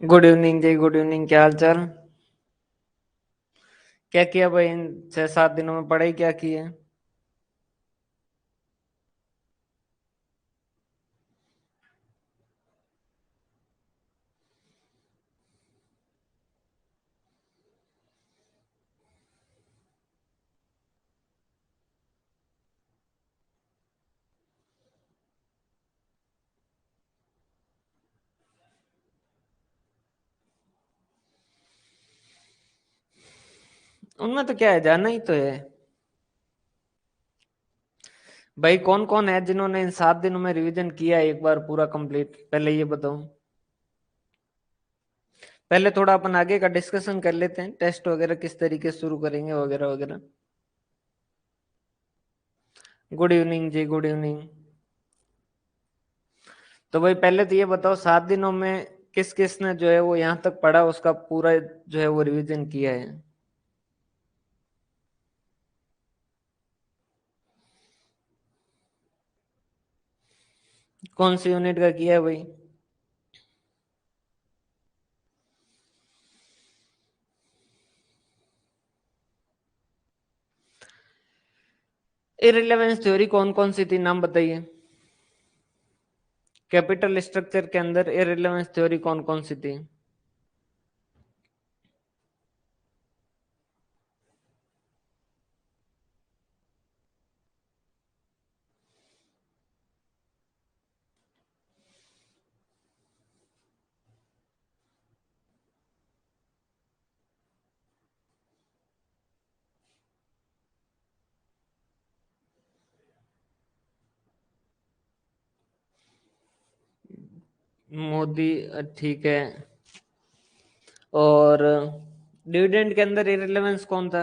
Good evening ji. Good evening. क्या हाल चाल? क्या किया भाई इन 6-7 दिनों में? पढ़ाई क्या की है? उनमें तो क्या है, जाना ही तो है। भाई कौन कौन है जिन्होंने इन 7 दिनों में रिवीजन किया है एक बार पूरा कंप्लीट? पहले ये बताओ। पहले थोड़ा अपन आगे का डिस्कशन कर लेते हैं, टेस्ट वगैरह किस तरीके से शुरू करेंगे वगैरह वगैरह। Good evening ji. Good evening. तो भाई पहले तो ये बताओ, 7 दिनों में किस किस ने जो है वो यहाँ तक पढ़ा, उसका पूरा जो है वो रिवीजन किया है? कौन सी यूनिट का किया है भाई? इररिलेवेंस थ्योरी कौन कौन सी थी, नाम बताइए। कैपिटल स्ट्रक्चर के अंदर इररिलेवेंस थ्योरी कौन कौन सी थी? मोदी, ठीक है। और डिविडेंड के अंदर इररिलेवेंस कौन था?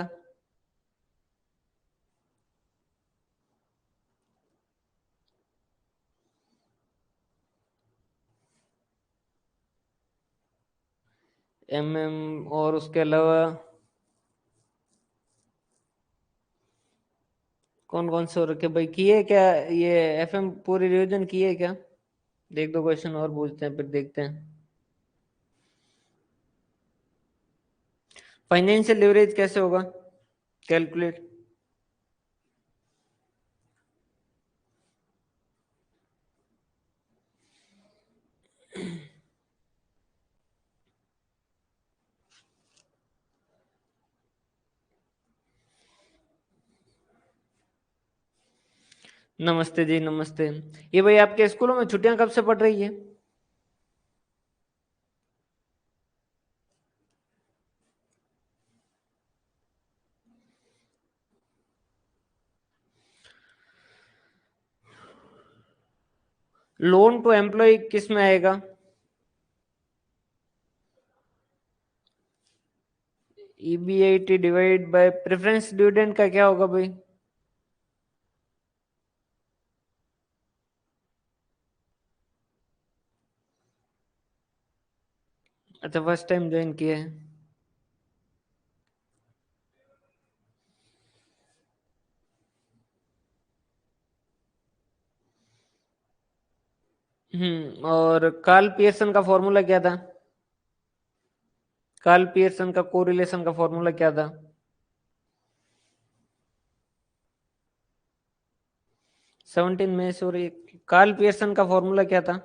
एमएम। और उसके अलावा कौन कौन से हो रखे भाई? किए क्या ये एफएम पूरी रिवीजन किए क्या? एक दो क्वेश्चन और पूछते हैं फिर देखते हैं। फाइनेंशियल लिवरेज कैसे होगा कैलकुलेट? नमस्ते जी, नमस्ते। ये भाई आपके स्कूलों में छुट्टियां कब से पड़ रही है? लोन टू एम्प्लॉय किस में आएगा? EBIT divide by preference dividend का क्या होगा भाई? अच्छा, फर्स्ट टाइम ज्वाइन किया है। और कार्ल पियर्सन का फॉर्मूला क्या था? कार्ल पियर्सन का कोरिलेशन का फॉर्मूला क्या था? 17 में से। और कार्ल पियर्सन का फॉर्मूला क्या था?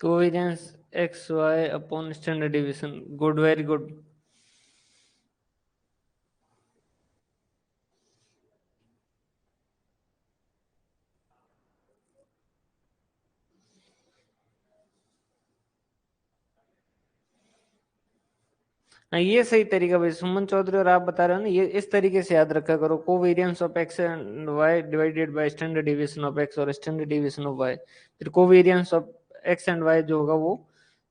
Covariance x y upon standard division. Good, very good. हाँ ये सही तरीका भाई, सुमन चौधरी और आप बता रहे हो ना, ये इस तरीके से याद रखा करो, covariance of x and y divided by standard division of x और स्टैंडर्ड डिवीजन ऑफ वाई। फिर covariance of x and y जो होगा वो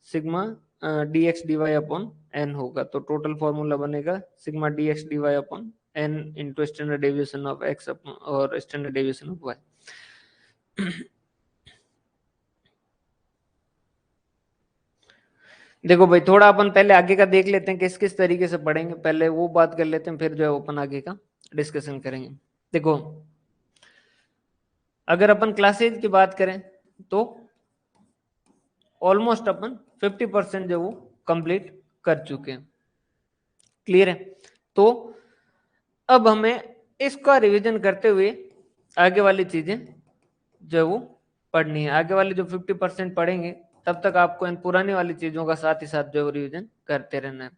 sigma d x d y upon n होगा। तो टोटल फॉर्मूला बनेगा sigma d x d y upon n into standard deviation of x और standard deviation of y. देखो भाई थोड़ा अपन पहले आगे का देख लेते हैं किस किस तरीके से पढ़ेंगे, पहले वो बात कर लेते हैं, फिर जो है अपन आगे का डिस्कशन करेंगे। देखो अगर अपन क्लासेज की बात करें तो ऑलमोस्ट अपन 50% जो वो कंप्लीट कर चुके हैं। क्लियर है? तो अब हमें इसका रिवीजन करते हुए आगे वाली चीजें जो है वो पढ़नी है। आगे वाले जो 50% पढ़ेंगे तब तक आपको इन पुरानी वाली चीजों का साथ ही साथ जो है रिवीजन करते रहना है।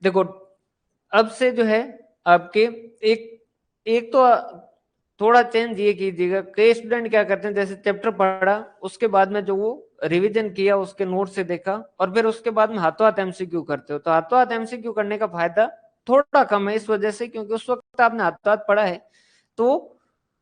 देखो अब से जो है आपके एक एक तो थोड़ा चेंज ये कीजिएगा, कई स्टूडेंट क्या करते हैं जैसे चैप्टर पढ़ा उसके बाद में जो वो रिवीजन किया उसके नोट से देखा और फिर उसके बाद में हाथों हाथ एमसीक्यू करते हो। तो हाथों हाथ एमसीक्यू करने का फायदा थोड़ा कम है इस वजह से क्योंकि उस वक्त आपने हाथों हाथ पढ़ा है तो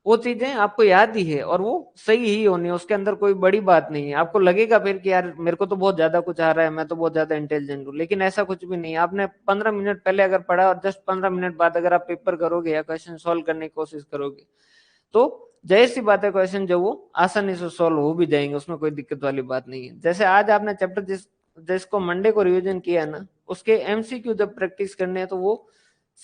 वो चीजें आपको याद ही है और वो सही ही होनी है, उसके अंदर कोई बड़ी बात नहीं है। आपको लगेगा फिर कि यार मेरे को तो बहुत ज्यादा कुछ आ रहा है, मैं तो बहुत ज्यादा इंटेलिजेंट हूँ, लेकिन ऐसा कुछ भी नहीं है। आपने 15 मिनट पहले अगर पढ़ा और जस्ट 15 मिनट बाद अगर आप पेपर करोगे या क्वेश्चन सॉल्व करने की कोशिश करोगे तो जाहिर सी बात है क्वेश्चन जो वो आसानी से सॉल्व हो भी जाएंगे, उसमें कोई दिक्कत वाली बात नहीं है। जैसे आज आपने चैप्टर जिसको मंडे को रिवीजन किया है ना, उसके एमसीक्यू जब प्रैक्टिस करने हैं तो वो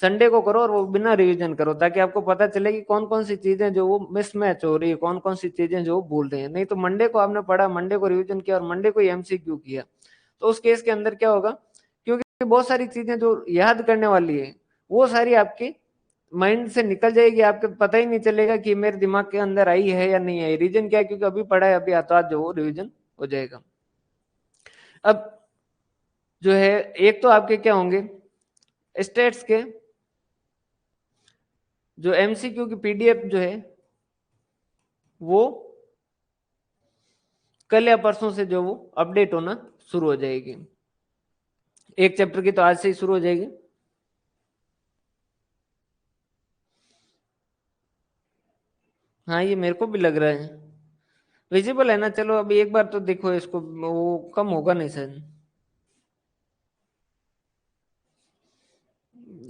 संडे को करो और वो बिना रिवीजन करो ताकि आपको पता चले कि कौन कौन सी चीजें जो वो मिसमैच हो रही है, कौन कौन सी चीजें जो वो भूल रहे हैं। नहीं तो मंडे को आपने पढ़ा, मंडे को रिवीजन किया और मंडे को एमसीक्यू किया तो उस केस के अंदर क्या होगा, क्योंकि बहुत सारी चीजें जो याद करने वाली है वो सारी आपकी माइंड से निकल जाएगी, आपको पता ही नहीं चलेगा कि मेरे दिमाग के अंदर आई है या नहीं आई। रीजन क्या है, क्योंकि अभी पढ़ा है, अभी आता जो वो रिवीजन हो जाएगा। अब जो है एक तो आपके क्या होंगे स्टेट्स के जो एमसीक्यू की पीडीएफ जो है वो कल या परसों से जो वो अपडेट होना शुरू हो जाएगी। एक चैप्टर की तो आज से ही शुरू हो जाएगी। हाँ ये मेरे को भी लग रहा है विजिबल है ना। चलो अभी एक बार तो देखो इसको, वो कम होगा नहीं सर।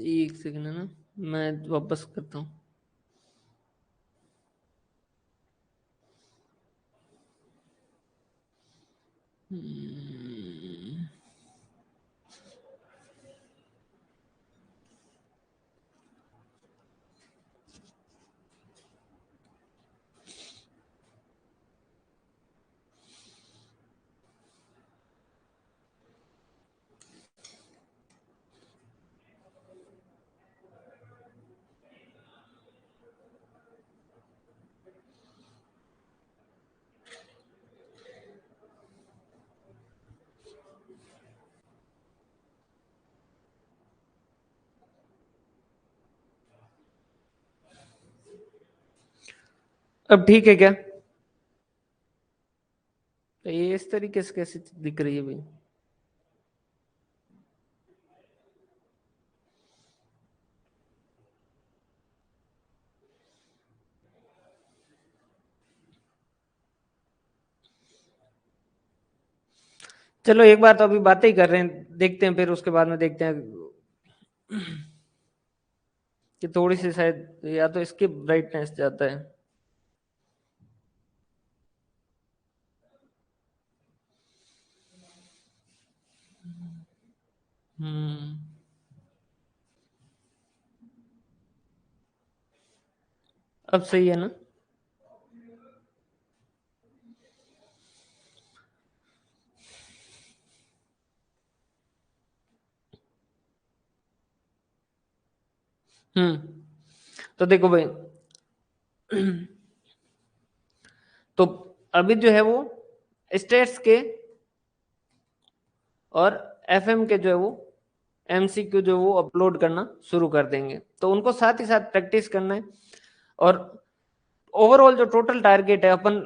एक सेकंड है ना, मैं वापस करता हूँ। अब ठीक है क्या? तो ये इस तरीके से कैसे दिख रही है भाई? चलो एक बार तो अभी बातें ही कर रहे हैं, देखते हैं फिर उसके बाद में देखते हैं कि थोड़ी सी शायद या तो इसकी ब्राइटनेस जाता है। हम्म अब सही है ना? तो देखो भाई तो अभी जो है वो स्टेट्स के और एफएम के जो है वो एमसीक्यू जो वो अपलोड करना शुरू कर देंगे, तो उनको साथ ही साथ प्रैक्टिस करना है। और ओवरऑल जो टोटल टारगेट है अपन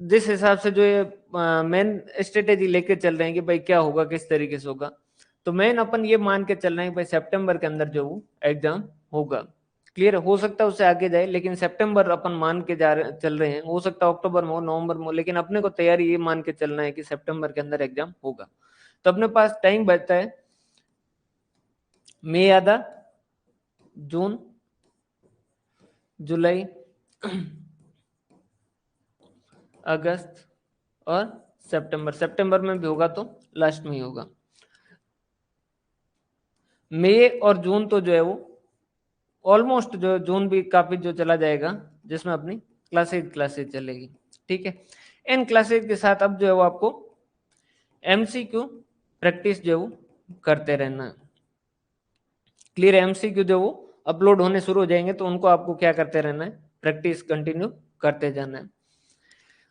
जिस हिसाब से जो ये मेन स्ट्रेटेजी लेके चल रहे हैं कि भाई क्या होगा किस तरीके से होगा, तो मेन अपन ये मान के चल रहे हैं भाई सितंबर के अंदर जो वो एग्जाम होगा। क्लियर हो सकता है उससे आगे जाए, लेकिन सितंबर अपन मान के चल रहे हैं। हो सकता है अक्टूबर में हो, नवंबर में हो, लेकिन अपने को तैयारी ये मान के चलना है कि सितंबर के अंदर एग्जाम होगा। तो अपने पास टाइम बचता है मई आधा, जून, जुलाई, अगस्त और सितंबर। सितंबर में भी होगा तो लास्ट में ही होगा। मई और जून तो जो है वो ऑलमोस्ट, जो जून भी काफी जो चला जाएगा, जिसमें अपनी क्लासेज चलेगी। ठीक है, इन क्लासेज के साथ अब जो है वो आपको एमसीक्यू प्रैक्टिस जो है वो करते रहना है। क्लियर, एमसीक्यू जो वो अपलोड होने शुरू हो जाएंगे तो उनको आपको क्या करते रहना है, प्रैक्टिस कंटिन्यू करते जाना है।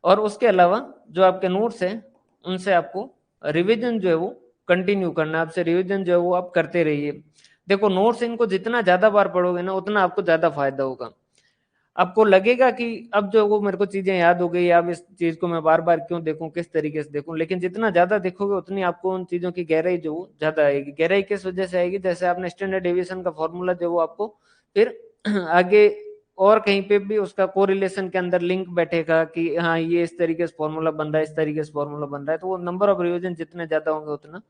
और उसके अलावा जो आपके नोट्स हैं उनसे आपको रिवीजन जो है वो कंटिन्यू करना है। आपसे रिवीजन जो है वो आप करते रहिए। देखो नोट्स इनको जितना ज्यादा बार पढ़ोगे ना उतना आपको ज्यादा फायदा होगा। आपको लगेगा कि अब जो वो मेरे को चीजें याद हो गई, अब इस चीज को मैं बार बार क्यों देखूं, किस तरीके से देखूं, लेकिन जितना ज्यादा देखोगे उतनी आपको उन चीजों की गहराई जो ज्यादा आएगी। गहराई किस वजह से आएगी, जैसे आपने स्टैंडर्ड डेविएशन का फॉर्मूला जो वो आपको फिर आगे और कहीं पे भी उसका कोरिलेशन के अंदर लिंक बैठेगा कि हाँ ये इस तरीके से फॉर्मूला बन रहा है, इस तरीके से फॉर्मूला बन रहा है। तो वो नंबर ऑफ रिविजन जितने ज्यादा होंगे उतना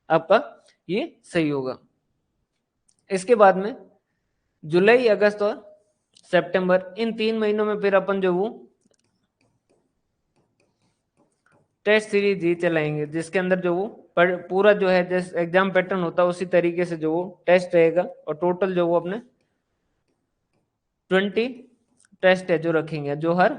आपका ये सही होगा। इसके बाद में जुलाई, अगस्त और सितंबर, इन 3 महीनों में फिर अपन जो वो टेस्ट सीरीज ही चलाएंगे, जिसके अंदर जो वो पूरा जो है जैसे एग्जाम पैटर्न होता है उसी तरीके से जो वो टेस्ट रहेगा। और टोटल जो वो अपने 20 टेस्ट है जो रखेंगे, जो हर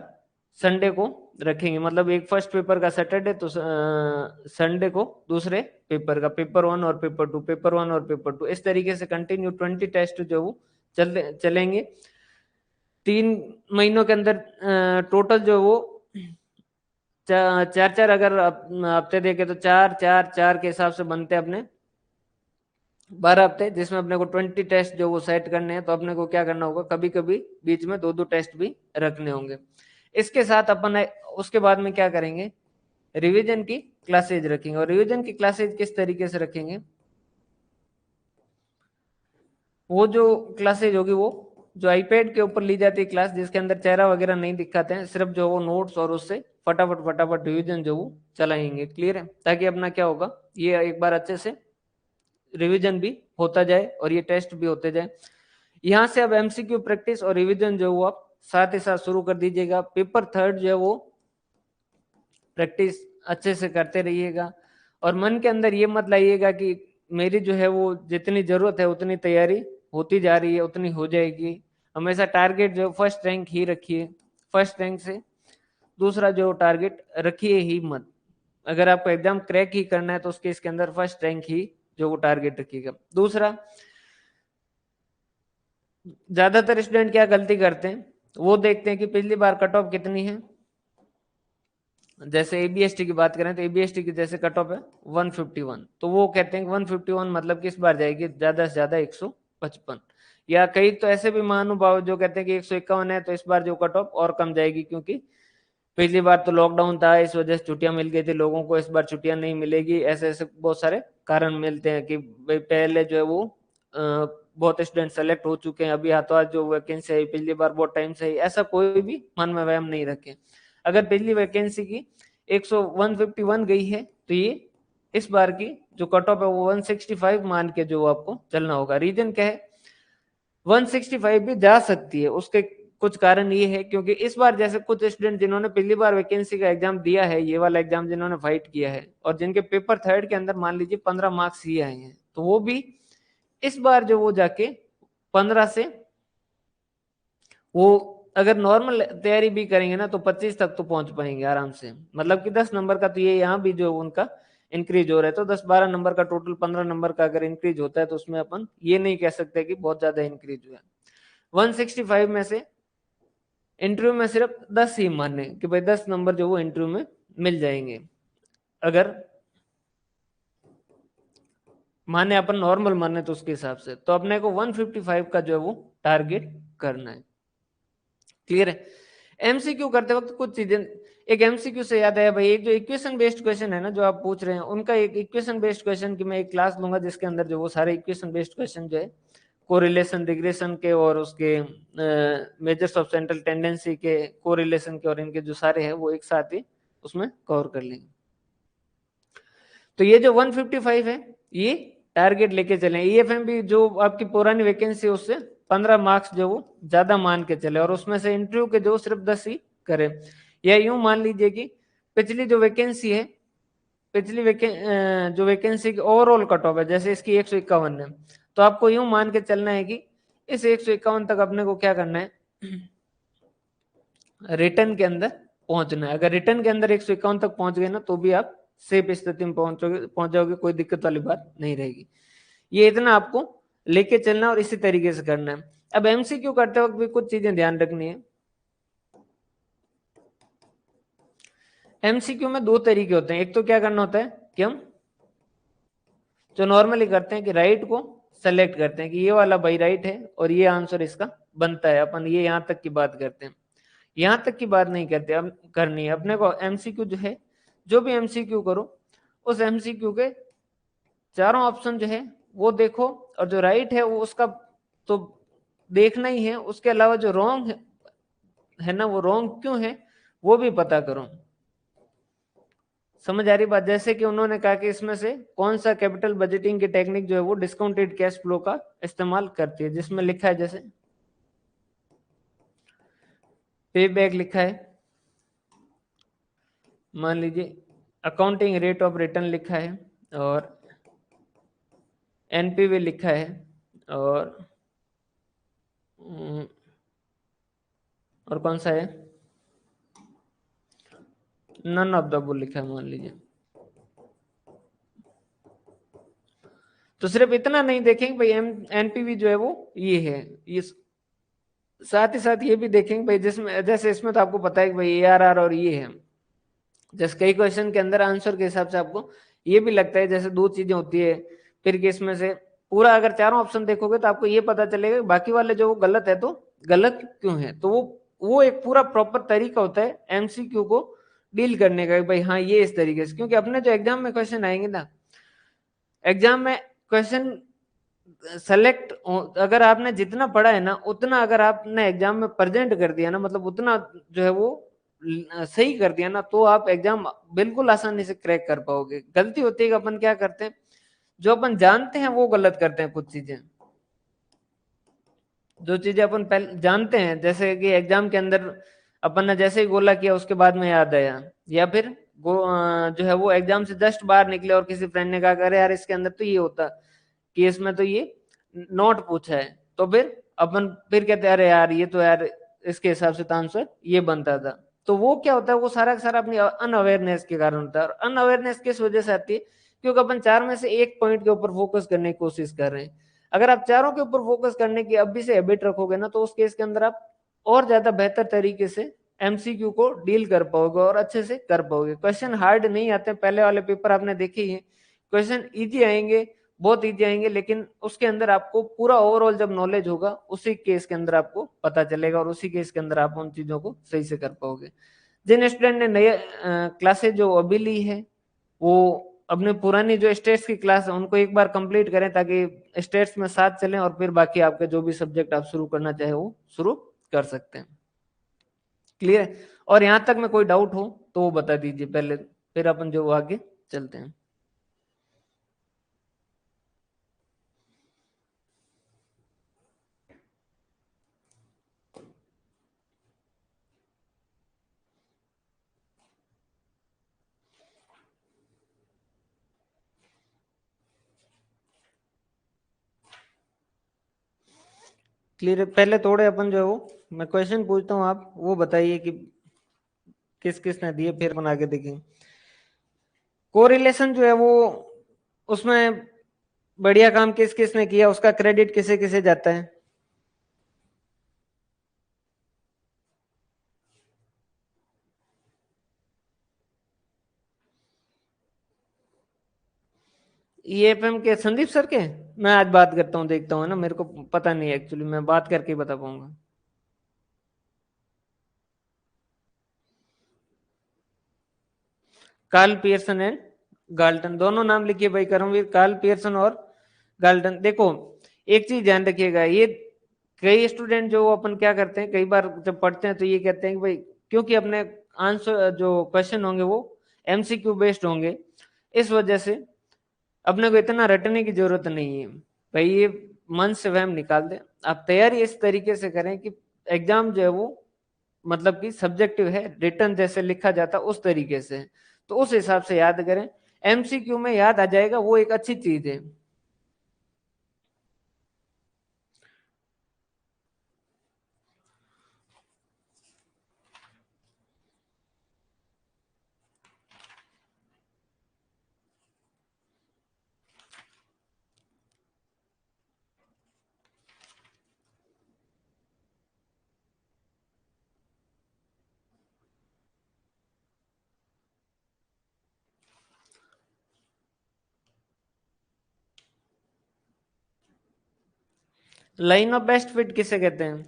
संडे को रखेंगे। मतलब एक फर्स्ट पेपर का सैटरडे, तो संडे को दूसरे पेपर का, पेपर 1 और पेपर 2, पेपर 1 और पेपर 2, इस तरीके से कंटिन्यू 20 टेस्ट जो वो चलेंगे 3 महीनों के अंदर। टोटल जो वो चार चार अगर हफ्ते देखे तो 4 4 4 के हिसाब से बनते हैं अपने 12 हफ्ते, जिसमें अपने को 20 टेस्ट जो वो सेट करने हैं। तो अपने को क्या करना होगा, कभी कभी बीच में 2 2 टेस्ट भी रखने होंगे। इसके साथ अपन उसके बाद में क्या करेंगे, रिवीजन की क्लासेज रखेंगे। और रिवीजन की क्लासेज किस तरीके से रखेंगे, वो जो क्लासेज होगी वो जो आईपैड के ऊपर ली जाती है क्लास, जिसके अंदर चेहरा वगैरह नहीं दिखाते हैं, सिर्फ जो वो नोट्स और उससे फटाफट फटाफट रिवीजन जो वो चलाएंगे। क्लियर है, ताकि अपना क्या होगा, ये एक बार अच्छे से रिवीजन भी होता जाए और ये टेस्ट भी होते जाए। यहाँ से अब एमसीक्यू प्रैक्टिस और रिवीजन जो वो आप साथ ही साथ शुरू कर दीजिएगा। पेपर 3 जो है वो प्रैक्टिस अच्छे से करते रहिएगा। और मन के अंदर ये मत लाइएगा कि मेरी जो है वो जितनी जरूरत है उतनी तैयारी होती जा रही है, उतनी हो जाएगी। हमेशा टारगेट जो फर्स्ट रैंक ही रखिए, फर्स्ट रैंक से दूसरा जो टारगेट रखिए ही मत। अगर आपको एग्जाम क्रैक ही करना है तो उसके इसके अंदर फर्स्ट रैंक ही जो वो टारगेट रखिएगा। दूसरा, ज्यादातर स्टूडेंट क्या गलती करते हैं, वो देखते हैं कि पिछली बार कट ऑफ कितनी है। जैसे एबीएसटी की बात करें तो एबीएसटी की जैसे कट ऑफ है 151, तो वो कहते हैं कि 151 मतलब किस बार जाएगी, ज्यादा से ज्यादा 155। या कई तो ऐसे भी महानुभाव जो कहते हैं कि 151 है तो इस बार जो कट ऑफ और कम जाएगी, क्योंकि पिछली बार तो लॉकडाउन था, इस वजह से छुट्टियां मिल गई थी लोगों को, इस बार छुट्टियां नहीं मिलेगी। ऐसे ऐसे बहुत सारे कारण मिलते हैं कि भाई पहले जो है वो बहुत स्टूडेंट सेलेक्ट हो चुके हैं, अभी हाथों हाथ जो वैकेंसी है पिछली बार बहुत टाइम से ही, ऐसा कोई भी मन में वहम नहीं रखें। अगर पिछली वैकेंसी की 151 गई है तो ये इस बार की जो कट ऑफ है वो 165 मान के जो आपको चलना होगा। रीजन क्या है, 165 भी जा सकती है, उसके कुछ कारण ये है क्योंकि इस बार जैसे कुछ स्टूडेंट जिन्होंने पहली बार वैकेंसी का एग्जाम दिया है, ये वाला एग्जाम जिन्होंने फाइट किया है, और जिनके पेपर 3 के अंदर मान लीजिए 15 मार्क्स ही आए हैं, तो वो भी इस बार जो वो जाके 15 से वो अगर नॉर्मल तैयारी भी करेंगे ना तो 25 तक तो पहुंच पाएंगे आराम से। मतलब कि 10 नंबर का तो ये यहाँ भी जो उनका इंक्रीज हो रहा है, तो 10-12 नंबर का टोटल 15 नंबर का अगर इंक्रीज होता है तो उसमें अपन ये नहीं कह सकते कि बहुत ज्यादा इंक्रीज हुआ है। 165 में से इंटरव्यू में सिर्फ 10 ही माने कि भाई 10 नंबर जो वो इंटरव्यू में मिल जाएंगे। अगर माने अपन नॉर्मल माने तो उसके हिसाब से तो अपने को 155 का जो है वो टारगेट करना है। क्लियर है, एमसीक्यू करते वक्त कुछ चीजें, एक एमसीक्यू से याद आया भाई, एक जो इक्वेशन बेस्ड क्वेश्चन है ना जो आप पूछ रहे हैं, उनका एक इक्वेशन बेस्ड क्वेश्चन की मैं एक क्लास लूंगा जिसके अंदर जो वो सारे इक्वेशन बेस्ड क्वेश्चन जो है कोरिलेशन रिग्रेशन के और उसके मेजर्स ऑफ सेंट्रल टेंडेंसी के कोरिलेशन के और इनके जो सारे हैं वो एक साथ ही उसमें कवर कर लेंगे। तो ये जो 155 है ये टारगेट लेके चले। ईएफएम भी जो आपकी पुरानी वैकेंसी है उससे 15 मार्क्स जो वो ज्यादा मान के चले और उसमें से इंटरव्यू के जो सिर्फ 10 ही करे। या यूं मान लीजिए कि पिछली जो वैकेंसी है, पिछली जो वैकेंसी की ओवरऑल कट ऑफ है, जैसे इसकी 151 है, तो आपको यूं मान के चलना है कि इस 151 तक अपने को क्या करना है, रिटर्न के अंदर पहुंचना है। अगर रिटर्न के अंदर 151 तक पहुंच गए ना तो भी आप सेफ स्थिति में पहुंच जाओगे, कोई दिक्कत वाली बात नहीं रहेगी। ये इतना आपको लेके चलना और इसी तरीके से करना है। अब एमसीक्यू करते वक्त भी कुछ चीजें ध्यान रखनी है। एमसीक्यू में दो तरीके होते हैं। एक तो क्या करना होता है कि हम जो नॉर्मली करते हैं कि राइट को सेलेक्ट करते हैं कि ये वाला भाई राइट है और ये आंसर इसका बनता है, अपन ये यहां तक की बात करते हैं, यहां तक की बात नहीं करते। अब करनी है अपने को एमसीक्यू जो है, जो भी एमसीक्यू करो उस एमसीक्यू के चारों ऑप्शन जो है वो देखो और जो राइट है वो उसका तो देखना ही है, उसके अलावा जो रॉन्ग है ना वो रॉन्ग क्यों है वो भी पता करो। समझ आ रही बात? जैसे कि उन्होंने कहा कि इसमें से कौन सा कैपिटल बजटिंग की टेक्निक जो है वो डिस्काउंटेड कैश फ्लो का इस्तेमाल करती है, जिसमें लिखा है जैसे पे बैक लिखा है, मान लीजिए अकाउंटिंग रेट ऑफ रिटर्न लिखा है और एनपीवी लिखा है और कौन सा है, नन ऑफ द अबव लिखा है मान लीजिए। तो सिर्फ इतना नहीं देखेंगे भाई एनपीवी जो है वो ये है, ये साथ ही साथ ये भी देखेंगे भाई जिसमें जैसे इसमें तो आपको पता है कि भाई एआरआर और ये है, जैसे कई क्वेश्चन के अंदर आंसर के हिसाब से आपको ये भी लगता है जैसे दो चीजें होती है, फिर कि इसमें से पूरा अगर चारों ऑप्शन देखोगे तो आपको ये पता चलेगा बाकी वाले जो गलत है तो गलत क्यों है। तो वो एक पूरा प्रॉपर तरीका होता है एमसीक्यू को डील करने का, भाई हाँ ये इस तरीके से, क्योंकि अपने जो एग्जाम में क्वेश्चन आएंगे ना, एग्जाम में क्वेश्चन सेलेक्ट अगर आपने जितना पढ़ा है ना उतना अगर आपने एग्जाम में प्रेजेंट कर दिया ना, मतलब उतना जो है वो सही कर दिया ना, तो आप एग्जाम बिल्कुल आसानी से क्रैक कर पाओगे। गलती होती है कि अपन क्या करते हैं, जो अपन जानते हैं वो गलत करते हैं। कुछ चीजें जो चीजें अपन पहले जानते हैं, जैसे कि एग्जाम के अंदर अपन ने जैसे ही गोला किया उसके बाद में याद आया, या फिर जो है वो एग्जाम से जस्ट बाहर निकले और किसी फ्रेंड ने कहा अरे यार इसके अंदर तो ये होता कि इसमें तो ये नोट पूछा है, तो फिर अपन फिर कहते हैं अरे यार ये तो यार इसके हिसाब से तो आंसर ये बनता था। तो वो क्या होता है, वो सारा का सारा अपनी अनअवेयरनेस के कारण होता है। और अनअवेयरनेस किस वजह से आती है, क्योंकि अपन चार में से एक पॉइंट के ऊपर फोकस करने की कोशिश कर रहे हैं। अगर आप चारों के ऊपर फोकस करने की अभी से हैबिट रखोगे ना तो उस केस के अंदर आप और ज्यादा बेहतर तरीके से एमसीक्यू को डील कर पाओगे और अच्छे से कर पाओगे। क्वेश्चन हार्ड नहीं आते, पहले वाले पेपर आपने देखे ही है, क्वेश्चन इजी आएंगे, बहुत इजी आएंगे, लेकिन उसके अंदर आपको पूरा ओवरऑल जब नॉलेज होगा उसी केस के अंदर आपको पता चलेगा और उसी केस के अंदर आप उन चीजों को सही से कर पाओगे। जिन स्टूडेंट ने नए क्लासेज जो अभी ली है वो अपने पुरानी जो स्टेट्स की क्लास है उनको एक बार कंप्लीट करें ताकि स्टेट्स में साथ चलें और फिर बाकी आपके जो भी सब्जेक्ट आप शुरू करना चाहे वो शुरू कर सकते हैं। क्लियर है? और यहां तक में कोई डाउट हो तो वो बता दीजिए पहले, फिर अपन जो आगे चलते हैं। क्लियर है? पहले थोड़े अपन जो है वो मैं क्वेश्चन पूछता हूँ, आप वो बताइए कि किस किस ने दिए, फिर अपन आगे देखेंगे। कोरिलेशन जो है वो उसमें बढ़िया काम किस किस ने किया, उसका क्रेडिट किसे किसे जाता है? ईएफएम के संदीप सर के, मैं आज बात करता हूँ देखता हूँ ना, मेरे को पता नहीं एक्चुअली, मैं बात करके ही बता पाऊंगा। कार्ल पियर्सन एंड गाल्टन, दोनों नाम लिखिए भाई कर्मवीर, कार्ल पियर्सन और गाल्टन। देखो एक चीज ध्यान रखिएगा, ये कई स्टूडेंट जो अपन क्या करते हैं, कई बार जब पढ़ते हैं तो ये कहते हैं कि भाई क्योंकि अपने आंसर जो क्वेश्चन होंगे वो एमसीक्यू बेस्ड होंगे, इस वजह से अपने को इतना रटने की जरूरत नहीं है। भाई ये मन से वहम निकाल दे, आप तैयारी इस तरीके से करें कि एग्जाम जो है वो मतलब कि सब्जेक्टिव है, रिटर्न जैसे लिखा जाता उस तरीके से, तो उस हिसाब से याद करें। एमसीक्यू में याद आ जाएगा वो एक अच्छी चीज है। लाइन ऑफ बेस्ट फिट किसे कहते हैं?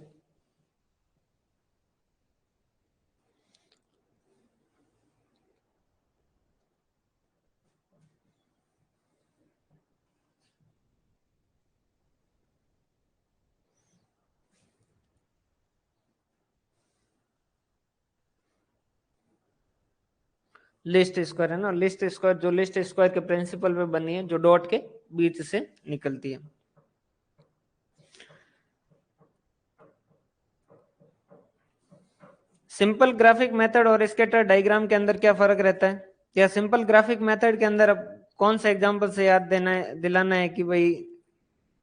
लिस्ट स्क्वायर है ना, लिस्ट स्क्वायर, जो लिस्ट स्क्वायर के प्रिंसिपल पे बनी है, जो डॉट के बीच से निकलती है। सिंपल ग्राफिक मेथड और स्कैटर डायग्राम के अंदर क्या फर्क रहता है, या सिंपल ग्राफिक मेथड के अंदर अब कौन सा एग्जांपल से याद देना है, दिलाना है कि भाई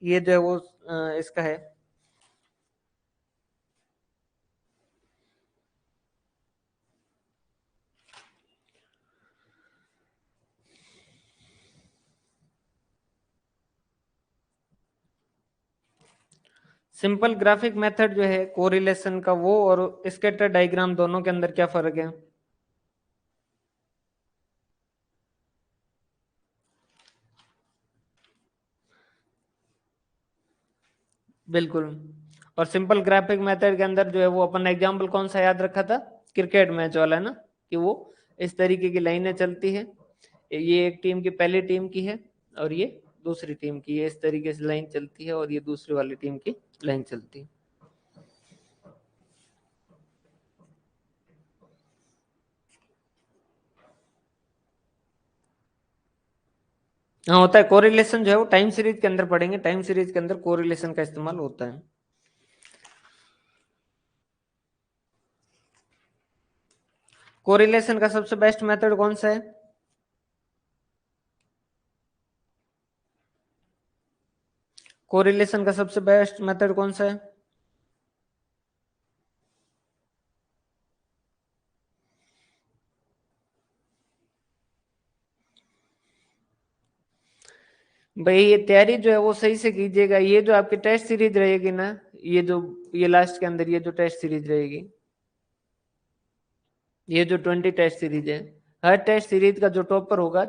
ये जो है वो इसका है? सिंपल ग्राफिक मेथड जो है कोरिलेशन का वो, और स्कैटर डायग्राम दोनों के अंदर क्या फर्क है? बिल्कुल। और सिंपल ग्राफिक मेथड के अंदर जो है वो अपन ने एग्जाम्पल कौन सा याद रखा था, क्रिकेट मैच वाला है ना, कि वो इस तरीके की लाइनें चलती है, ये एक टीम की पहली टीम की है और ये दूसरी टीम की, ये इस तरीके से लाइन चलती है और ये दूसरी वाली टीम की लाइन चलती है। हाँ होता है, कोरिलेशन जो है वो टाइम सीरीज के अंदर पढ़ेंगे, टाइम सीरीज के अंदर कोरिलेशन का इस्तेमाल होता है। कोरिलेशन का सबसे बेस्ट मेथड कौन सा है? कोरिलेशन का सबसे बेस्ट मेथड कौन सा है? भाई ये तैयारी जो है वो सही से कीजिएगा, ये जो आपकी टेस्ट सीरीज रहेगी ना, ये जो ये लास्ट के अंदर ये जो टेस्ट सीरीज रहेगी, ये जो 20 टेस्ट सीरीज है, हर टेस्ट सीरीज का जो टॉपर होगा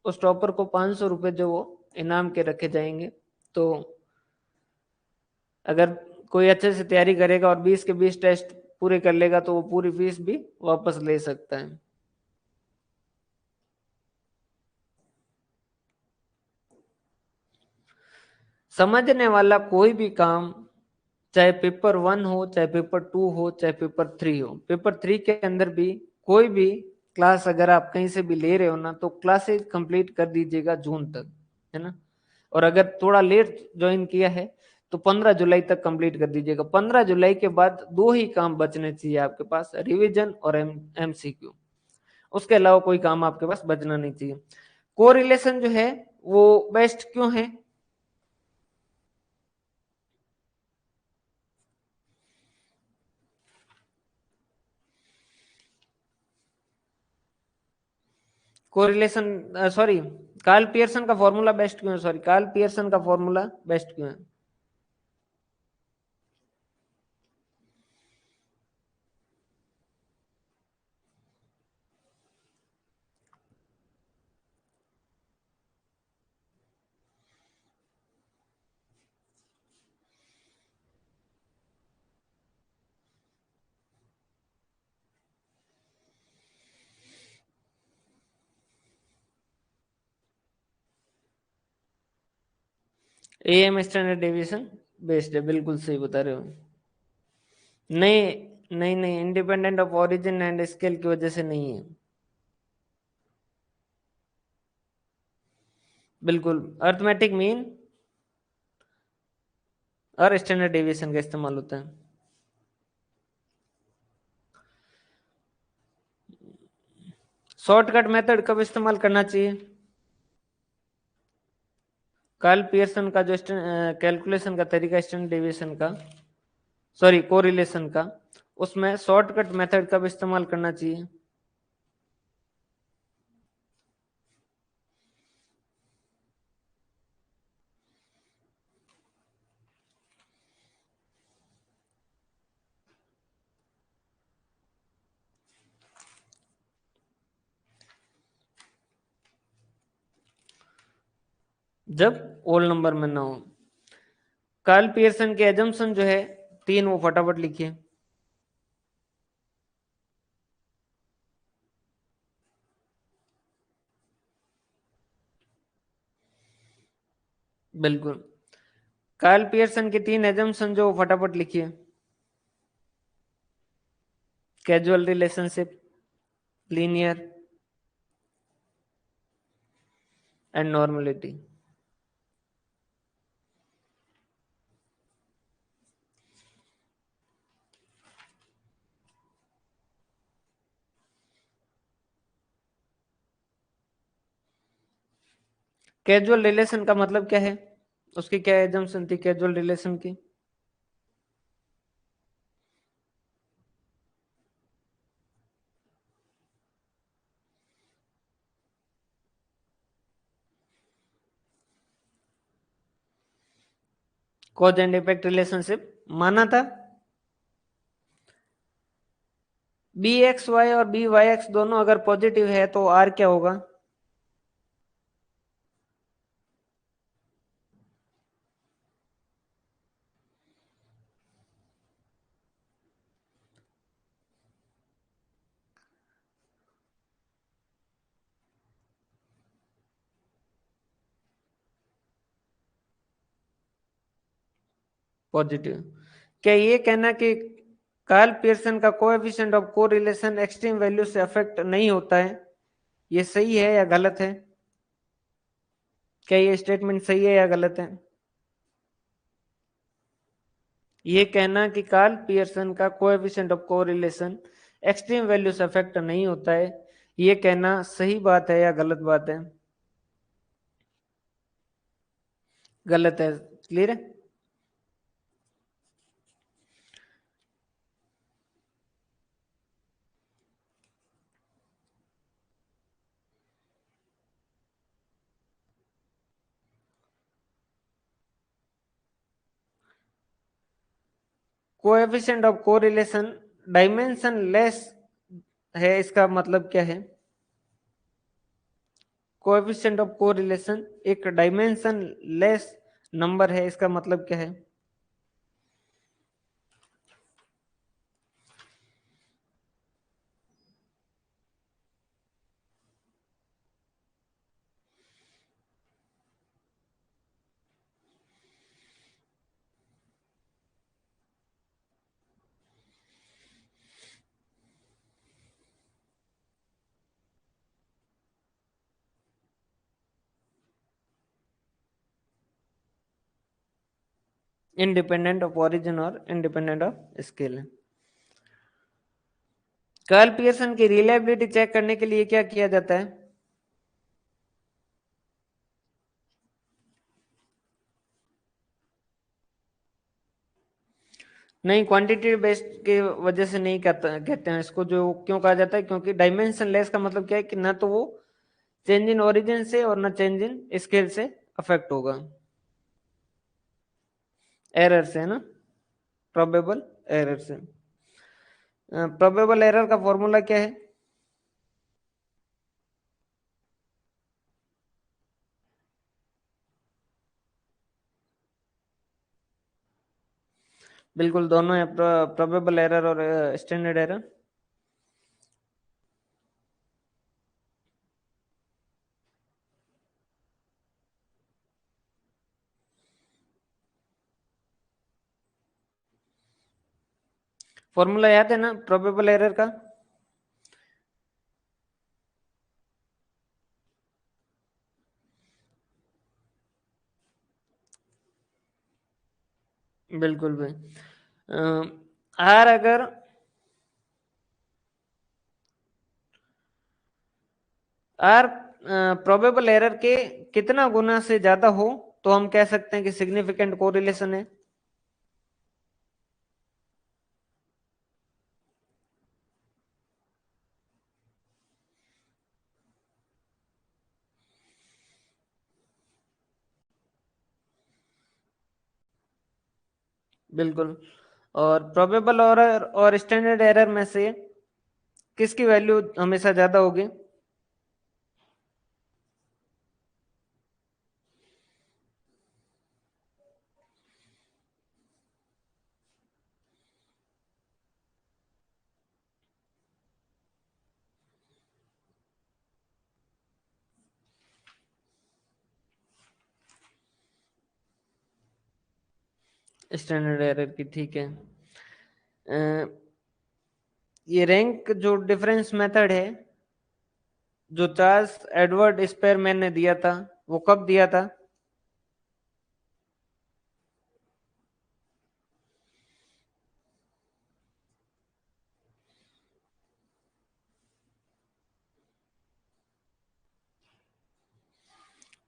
उस टॉपर को 500 रुपए जो वो इनाम के रखे जाएंगे। तो अगर कोई अच्छे से तैयारी करेगा और 20 के 20 टेस्ट पूरे कर लेगा तो वो पूरी फीस भी वापस ले सकता है। समझने वाला कोई भी काम, चाहे पेपर 1 हो, चाहे पेपर 2 हो, चाहे पेपर 3 हो, पेपर 3 के अंदर भी कोई भी क्लास अगर आप कहीं से भी ले रहे हो ना, तो क्लासेस कंप्लीट कर दीजिएगा जून तक, है ना। और अगर थोड़ा लेट ज्वाइन किया है तो 15 जुलाई तक कंप्लीट कर दीजिएगा। 15 जुलाई के बाद दो ही काम बचने चाहिए आपके पास, रिवीजन और एमसीक्यू। उसके अलावा कोई काम आपके पास बचना नहीं चाहिए। कोरिलेशन जो है वो बेस्ट क्यों है? कोरिलेशन, सॉरी, कार्ल पियर्सन का फॉर्मूला बेस्ट क्यों है, सॉरी, कार्ल पियर्सन का फॉर्मूला बेस्ट क्यों है? एएम स्टैंडर्ड डेविएशन बेस्ड है, बिल्कुल सही बता रहे हो। नहीं नहीं नहीं, independent of origin and scale की वजह से नहीं है, बिल्कुल अर्थमेटिक मीन और स्टैंडर्ड डेविएशन का इस्तेमाल होता है। शॉर्टकट मेथड कब इस्तेमाल करना चाहिए? कार्ल पियर्सन का जो कैलकुलेशन का तरीका स्टैंडर्ड डेविएशन का, सॉरी कोरिलेशन का, उसमें शॉर्टकट मेथड कब इस्तेमाल करना चाहिए? जब ओल नंबर में ना हो। कार्ल पियर्सन के एजम्पशन जो है तीन, वो फटाफट लिखिए। बिल्कुल, कार्ल पियर्सन के तीन एजम्पशन जो, वो फटाफट लिखिए। Casual relationship, linear and normality. Casual relation का मतलब क्या है? उसकी क्या एजम्पशन थी कैजुअल रिलेशन की? कॉज एंड इफेक्ट रिलेशनशिप माना था। बी एक्स वाई और बी वाई एक्स दोनों अगर पॉजिटिव है तो आर क्या होगा? पॉजिटिव। क्या ये कहना कि कार्ल पियर्सन का coefficient of correlation extreme value से अफेक्ट नहीं होता है, ये सही है या गलत है? क्या ये स्टेटमेंट सही है या गलत है? ये कहना कि कार्ल पियर्सन का coefficient of correlation extreme value से अफेक्ट नहीं होता है, ये कहना सही बात है या गलत बात है? गलत है। क्लियर है। Coefficient of correlation dimension less है, इसका मतलब क्या है? कोएफिशिएंट ऑफ कोरिलेशन एक डायमेंशन लेस नंबर है, इसका मतलब क्या है? इंडिपेंडेंट ऑफ ओरिजिन और इंडिपेंडेंट ऑफ स्केल है। कार्ल पियर्सन की रिलायबिलिटी चेक करने के लिए क्या किया जाता है? नहीं, क्वांटिटी बेस्ड के वजह से नहीं कहते हैं इसको। जो क्यों कहा जाता है? क्योंकि डायमेंशन लेस का मतलब क्या है कि ना तो वो चेंज इन ओरिजिन से और ना चेंज इन स्केल से अफेक्ट होगा। एरर से है ना, प्रोबेबल एरर से। प्रोबेबल एरर का फॉर्मूला क्या है? बिल्कुल दोनों है, प्रोबेबल एरर और स्टैंडर्ड एरर। फॉर्मूला याद है ना प्रोबेबल एरर का? बिल्कुल भाई। आर अगर आर प्रोबेबल एरर के कितना गुना से ज्यादा हो तो हम कह सकते हैं कि सिग्निफिकेंट कोरिलेशन है। बिल्कुल। और प्रोबेबल और स्टैंडर्ड एरर में से किसकी वैल्यू हमेशा ज्यादा होगी? स्टैंडर्ड एरर की, ठीक है। ये रैंक जो डिफरेंस मेथड है जो चार्ल्स एडवर्ड स्पेरमैन ने दिया था, वो कब दिया था?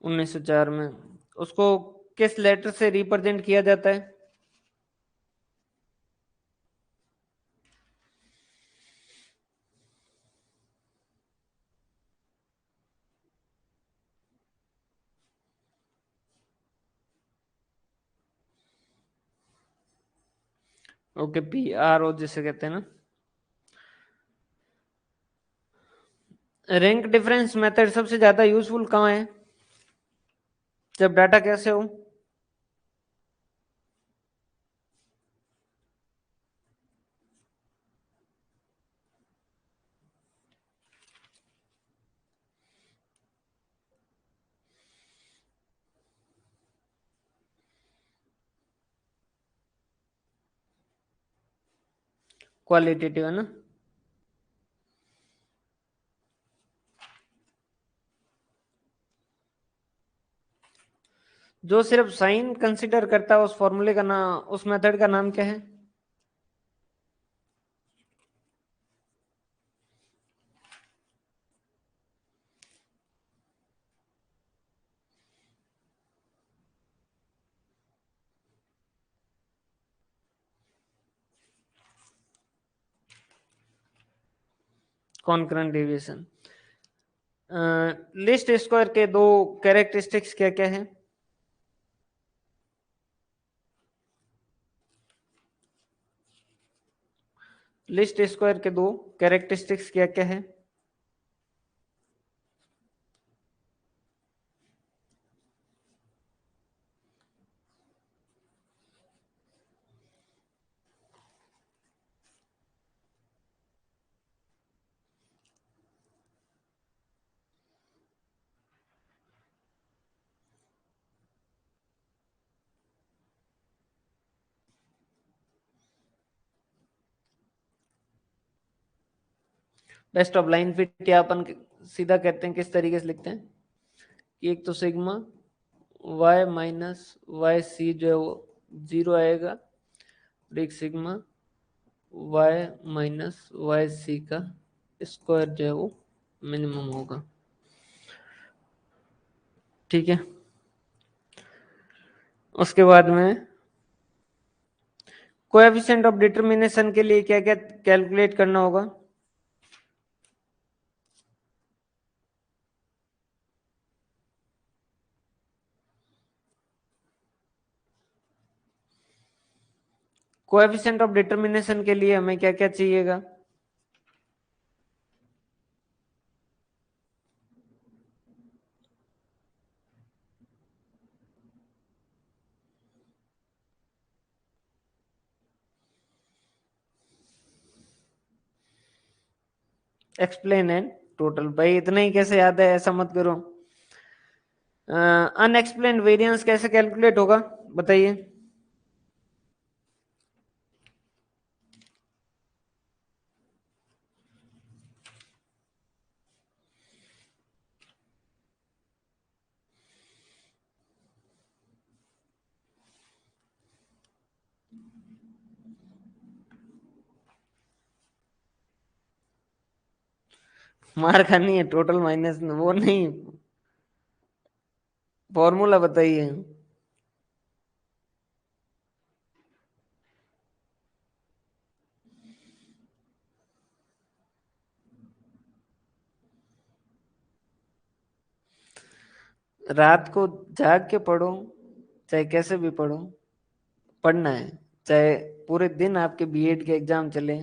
1904 में। उसको किस लेटर से रिप्रेजेंट किया जाता है? ओके, PRO जिसे कहते हैं ना। रैंक डिफरेंस मेथड सबसे ज्यादा यूजफुल कहाँ है? जब डाटा कैसे हो? क्वालिटेटिव है ना। जो सिर्फ साइन कंसीडर करता है उस फॉर्मूले का नाम, उस मेथड का नाम क्या है? Concurrent deviation. लिस्ट स्क्वायर के दो कैरेक्टरिस्टिक्स क्या क्या है? लिस्ट स्क्वायर के दो कैरेक्टरिस्टिक्स क्या क्या है? बेस्ट ऑफ लाइन फिट या अपन सीधा कहते हैं, किस तरीके से लिखते हैं कि एक तो sigma y minus Y c जो है वो 0 आएगा, और एक sigma y minus Y C का स्क्वायर जो है वो मिनिमम होगा। ठीक है। उसके बाद में कोएफिशिएंट ऑफ डिटरमिनेशन के लिए क्या क्या कैलकुलेट करना होगा? कोएफिशिएंट ऑफ डिटरमिनेशन के लिए हमें क्या क्या चाहिएगा? Explain and total. भाई इतना ही कैसे याद है, ऐसा मत करो। अनएक्सप्लेन्ड वेरिएंस कैसे कैलकुलेट होगा बताइए? मार खानी है, टोटल माइनस वो नहीं, फॉर्मूला बताइए। रात को जाग के पढ़ो, चाहे कैसे भी पढ़ो, पढ़ना है। चाहे पूरे दिन आपके बीएड के एग्जाम चले,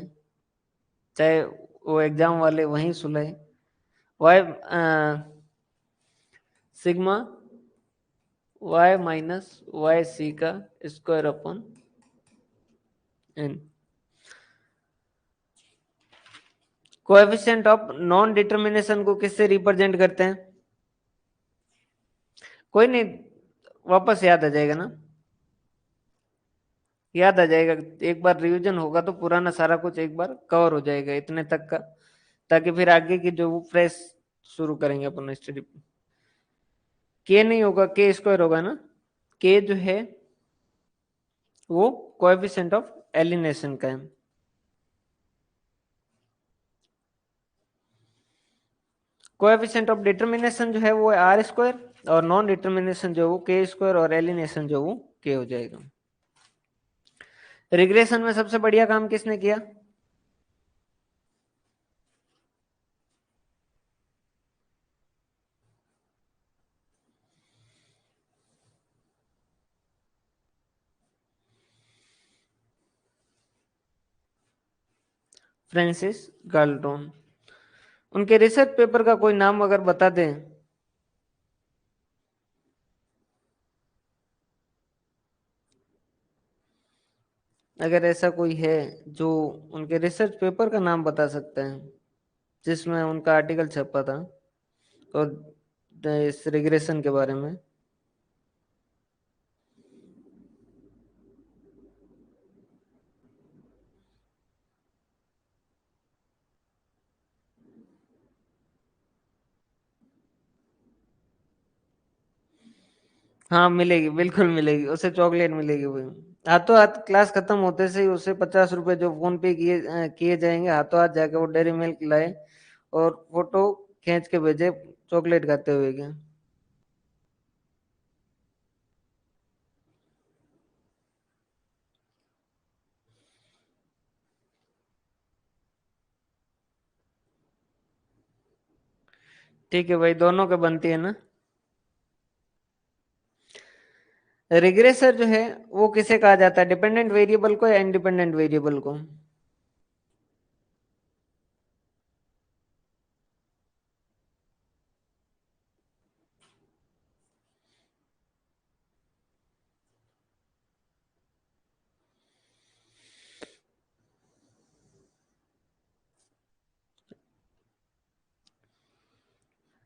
चाहे वो एग्जाम वाले वहीं सुलाए। Y sigma Y minus Y C का square upon N. Coefficient of non determination को किससे रिप्रेजेंट करते हैं? कोई नहीं, वापस याद आ जाएगा ना, याद आ जाएगा। एक बार रिवीजन होगा तो पुराना सारा कुछ एक बार कवर हो जाएगा इतने तक का, ताकि फिर आगे की जो फ्रेश शुरू करेंगे अपन स्टडी। के नहीं होगा, के स्क्वायर होगा ना। के जो है वो कोएफिशिएंट ऑफ एलिनेशन का है। कोएफिशिएंट ऑफ डिटर्मिनेशन जो है वो है आर स्क्वायर, और नॉन डिटर्मिनेशन जो है वो के स्क्वायर, और एलिनेशन जो वो के हो जाएगा। रिग्रेशन में सबसे बढ़िया काम किसने किया? फ्रांसिस गाल्टोन। उनके रिसर्च पेपर का कोई नाम अगर बता दें। अगर ऐसा कोई है जो उनके रिसर्च पेपर का नाम बता सकता है जिसमें उनका आर्टिकल छपा था और इस रिग्रेशन के बारे में। हाँ मिलेगी, बिल्कुल मिलेगी, उसे चॉकलेट मिलेगी वही। हाथों हाथ क्लास खत्म होते से ही उसे 50 रुपए जो फोन पे किए जाएंगे, हाथों हाथ जाके वो डेयरी मिल्क लाए और फोटो खींच के भेजे चॉकलेट खाते हुए के। ठीक है भाई, दोनों के बनती है ना। रिग्रेसर जो है वो किसे कहा जाता है, डिपेंडेंट वेरिएबल को या इंडिपेंडेंट वेरिएबल को?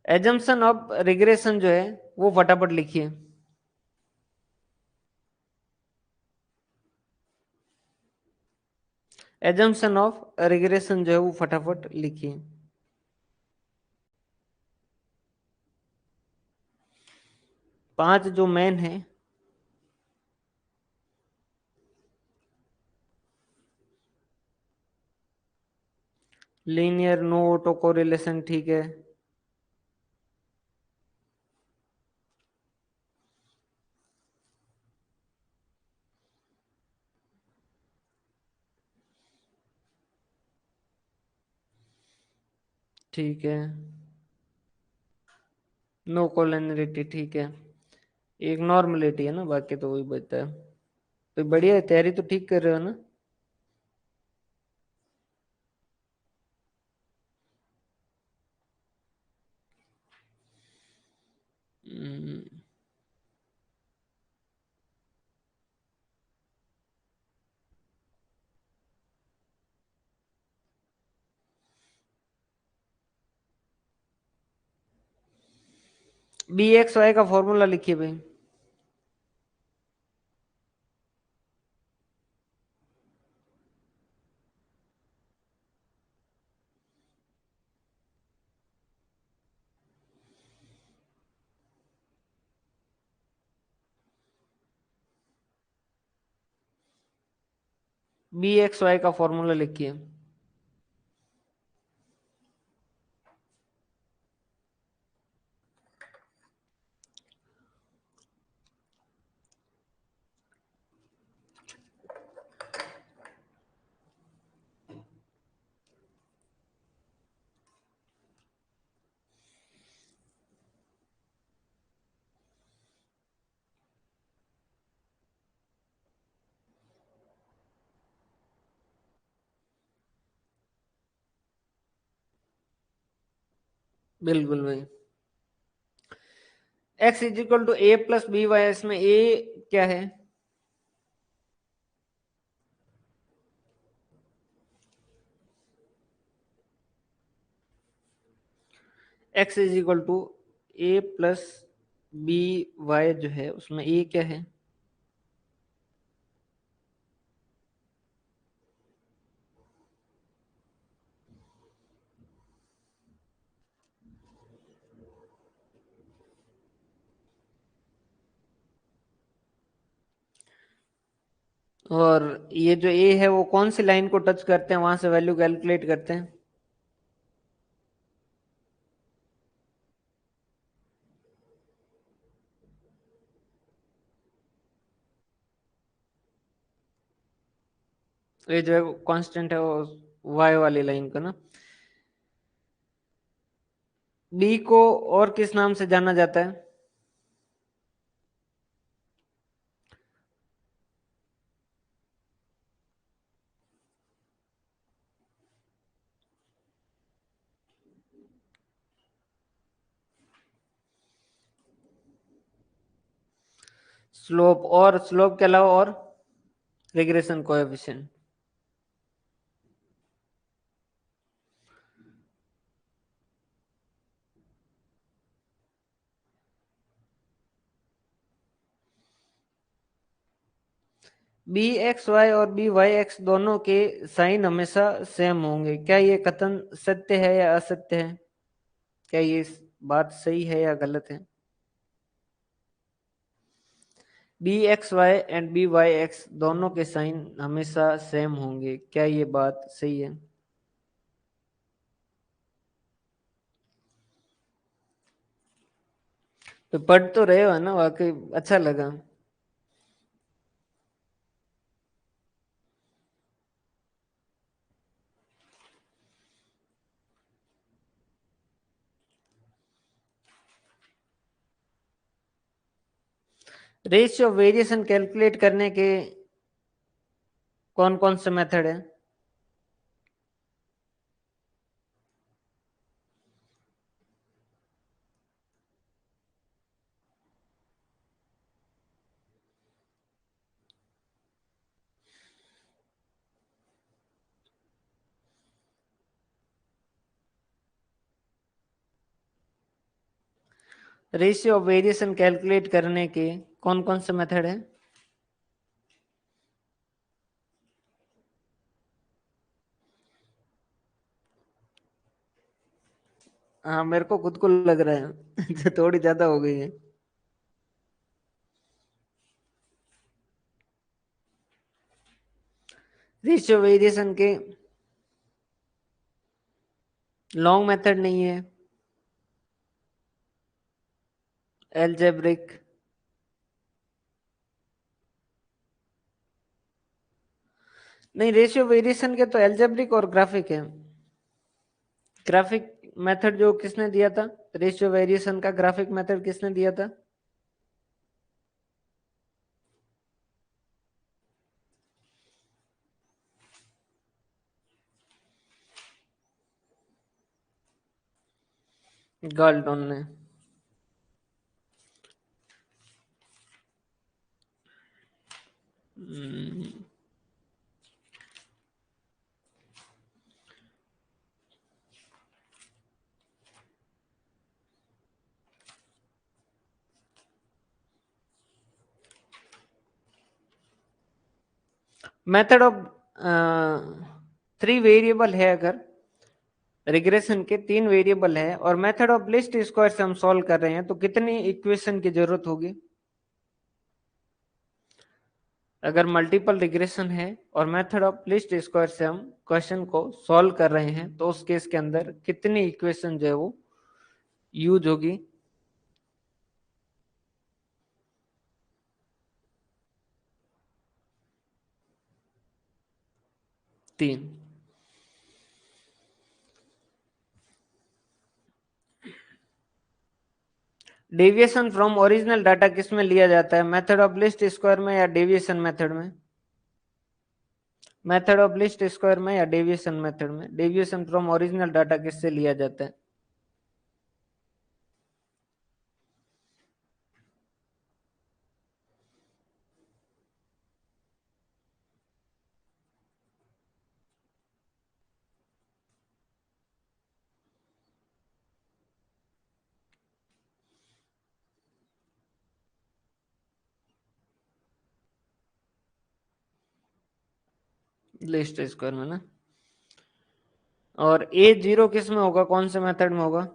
एजम्पशन ऑफ रिग्रेशन जो है वो फटाफट लिखिए। एजम्पशन ऑफ रिग्रेशन जो है वो फटाफट लिखिए। 5 जो मेन है। लीनियर, नो ऑटो कोरिलेशन, ठीक है। ठीक है। नो कोलिनियरिटी, ठीक है। एक नॉर्मलिटी है ना, बाकी तो वही बचता है। तो बढ़िया है, तैयारी तो ठीक कर रहे हो ना। बी एक्स वाई का फॉर्मूला लिखिए भाई। बी एक्स वाई का फॉर्मूला लिखिए। बिल्कुल भाई। x is equal to a plus b y, इसमें a क्या है? x is equal to a plus b y जो है उसमें a क्या है? और ये जो a है वो कौन सी लाइन को टच करते हैं, वहां से वैल्यू कैलकुलेट करते हैं? ये जो है कांस्टेंट है वो y वाली लाइन का ना। b को और किस नाम से जाना जाता है? स्लोप, और स्लोप के अलावा और regression coefficient. B x y और बी वाई एक्स दोनों के साइन हमेशा सेम होंगे, क्या ये कथन सत्य है या असत्य है? क्या ये बात सही है या गलत है? B x y and b y x दोनों के साइन हमेशा सेम होंगे, क्या ये बात सही है? तो पढ़ तो रहे हो ना, वाकई अच्छा लगा। रेशियो वेरिएशन कैलकुलेट करने के कौन कौन से मेथड है? रेशियो ऑफ वेरिएशन कैलकुलेट करने के कौन कौन से मेथड है? हाँ, मेरे को खुद को लग रहा है जो थोड़ी ज्यादा हो गई है। रेशियो वेरिएशन के लॉन्ग मेथड नहीं है, एल्जेब्रिक। नहीं, रेशियो वेरिएशन के तो एल्जेब्रिक और ग्राफिक है। ग्राफिक मेथड जो किसने दिया था? रेशियो वेरिएशन का ग्राफिक मेथड किसने दिया था? गाल्टन ने। मेथड ऑफ थ्री वेरिएबल है, अगर रिग्रेशन के तीन वेरिएबल है और मेथड ऑफ लिस्ट स्क्वायर से हम सॉल्व कर रहे हैं, तो कितनी इक्वेशन की जरूरत होगी? अगर मल्टीपल रिग्रेशन है और मेथड ऑफ लिस्ट स्क्वायर से हम क्वेश्चन को सॉल्व कर रहे हैं, तो उस केस के अंदर कितनी इक्वेशन जो है वो यूज होगी? तीन। डेविएशन फ्रॉम ओरिजिनल डाटा किस में लिया जाता है, मेथड ऑफ लिस्ट स्क्वायर में या डेविएशन मेथड में? मेथड ऑफ लिस्ट स्क्वायर में या डेविएशन मेथड में? डेविएशन फ्रॉम ओरिजिनल डाटा किससे लिया जाता है? लिस्ट स्क्वायर में ना। और ए जीरो किस में होगा, कौन से मेथड में होगा?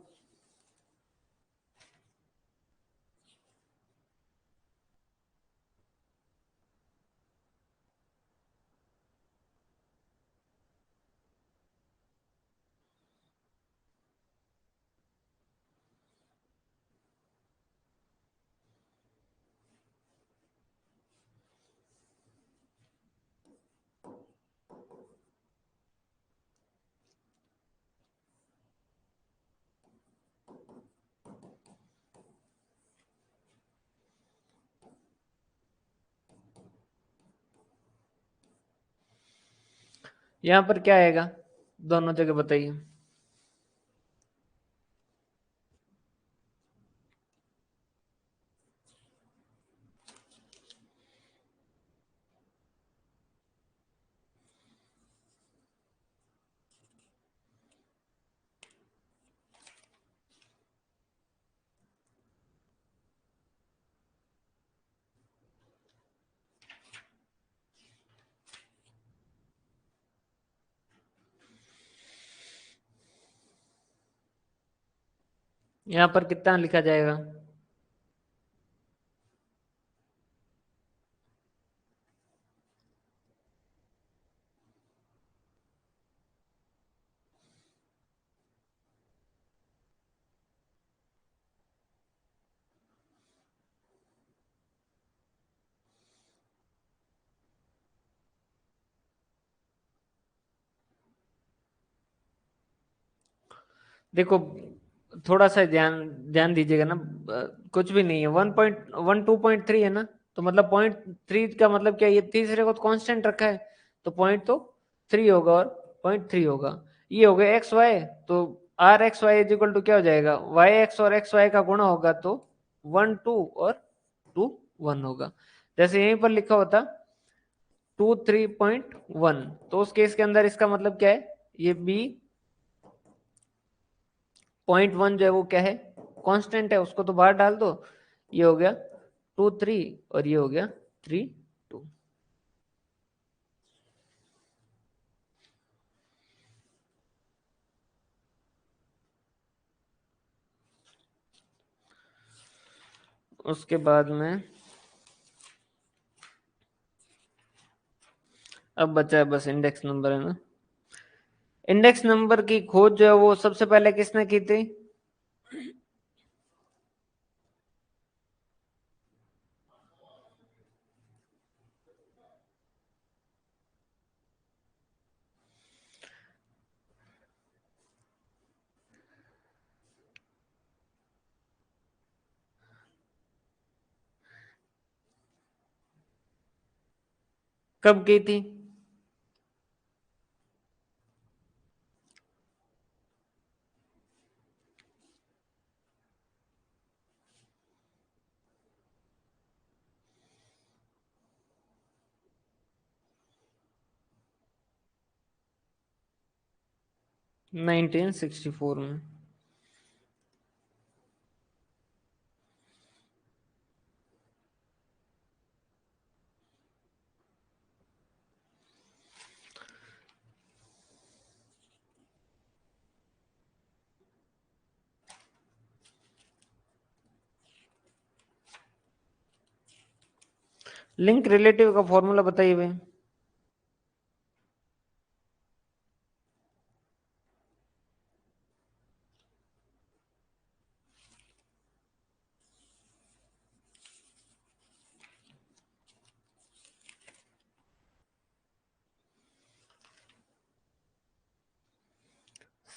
यहाँ पर क्या आएगा, दोनों जगह बताइए। यहाँ पर कितना लिखा जाएगा? देखो थोड़ा सा ध्यान ध्यान दीजिएगा ना, कुछ भी नहीं है, 1.1 2.3 है ना, तो मतलब 0.3 का मतलब क्या, ये तीसरे को तो कांस्टेंट रखा है, तो पॉइंट तो 3 होगा और 0.3 होगा। ये हो गया एक्स वाई, तो r x y is equal to क्या हो जाएगा, वाई एक्स और एक्स वाई का गुणा होगा तो 1 2 और 2 1 होगा। जैसे यहीं पर लिखा होता 2 3.1, तो उस केस के अंदर इसका मतलब क्या है, ये बी 0.1 जो है वो क्या है, कांस्टेंट है, उसको तो बाहर डाल दो। ये हो गया 2 3 और ये हो गया 3 2। उसके बाद में अब बचा है बस इंडेक्स नंबर, है ना। इंडेक्स नंबर की खोज जो है वो सबसे पहले किसने की थी? कब की थी? 1964 में। लिंक रिलेटिव का फॉर्मूला बताइए भाई।